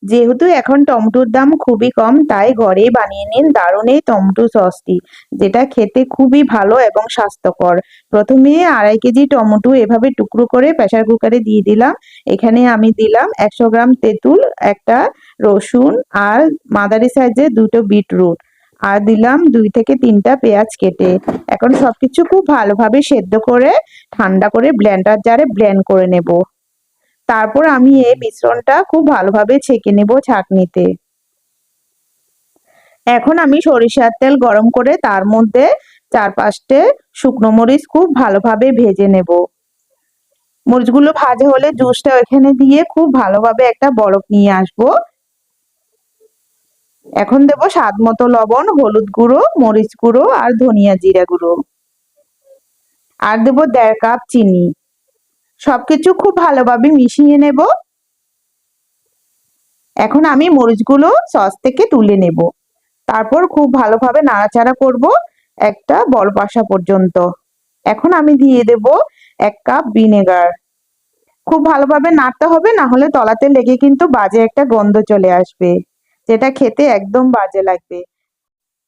যেহেতু এখন টমেটোর দাম খুবই কম, তাই ঘরেই বানিয়ে নিন দারুণ এই টমেটো সসটি, যেটা খেতে খুবই ভালো এবং স্বাস্থ্যকর। প্রথমে 2.5 কেজি টমেটো এভাবে টুকরো করে প্রেসার কুকারে দিয়ে দিলাম। এখানে আমি দিলাম 100 গ্রাম তেঁতুল, একটা রসুন আর মাঝারি সাইজের 2টো বিটরুট, আর দিলাম 2 থেকে 3টা পেঁয়াজ কেটে। এখন সবকিছু খুব ভালোভাবে সেদ্ধ করে ঠান্ডা করে ব্লেন্ডার জারে ব্লেন্ড করে নেব। তারপর আমি এই মিশ্রণটা খুব ভালোভাবে ছেঁকে নেব ছাঁকনিতে। এখন আমি সরিষার তেল গরম করে তার মধ্যে 4-5টে শুকনো মরিচ খুব ভালোভাবে ভেজে নেব। মরিচগুলো ভাজা হলে জুসটা এখানে দিয়ে খুব ভালোভাবে একটা বলক নিয়ে আসব। এখন দেব স্বাদ মতো লবণ, হলুদ গুঁড়ো, মরিচ গুঁড়ো আর ধনিয়া জিরা গুঁড়ো, আর দেব 1.5 কাপ চিনি। সবকিছু খুব ভালোভাবে মিশিয়ে নেব। এখন আমি মরিচগুলো সস থেকে তুলে নেব। তারপর খুব ভালোভাবে নাড়াচাড়া করব একটা বলক আসা পর্যন্ত। এখন আমি দিয়ে দেব 1 কাপ ভিনেগার। খুব ভালোভাবে নাড়তে হবে, না হলে তলাতে লেগে কিন্তু বাজে একটা গন্ধ চলে আসবে, যেটা খেতে একদম বাজে লাগবে।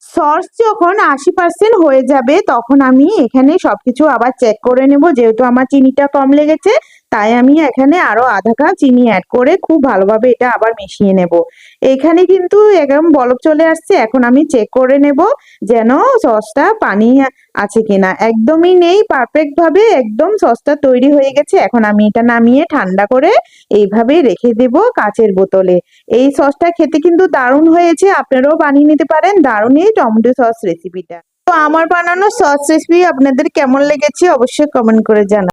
সস যখন 80% হয়ে যাবে তখন আমি এখানে সবকিছু আবার চেক করে নেব। যেহেতু আমার চিনিটা কম লেগেছে, তাই আমি এখানে আরো আধা কাপ চিনি অ্যাড করে খুব ভালোভাবে এটা আবার মিশিয়ে নেব। এখানে কিন্তু একদম বলক চলে আসছে। এখন আমি চেক করে নেব যেন সসটা পানি আছে কিনা। একদমই নেই, পারফেক্ট ভাবে একদম সসটা তৈরি হয়ে গেছে। এখন আমি এটা নামিয়ে ঠান্ডা করে এইভাবেই রেখে দেব কাচের বোতলে। এই সসটা খেতে কিন্তু দারুণ হয়েছে, আপনারাও বানিয়ে নিতে পারেন দারুণ এই টমেটো সস রেসিপিটা। তো আমার বানানো সস রেসিপি আপনাদের কেমন লেগেছে অবশ্যই কমেন্ট করে জানান।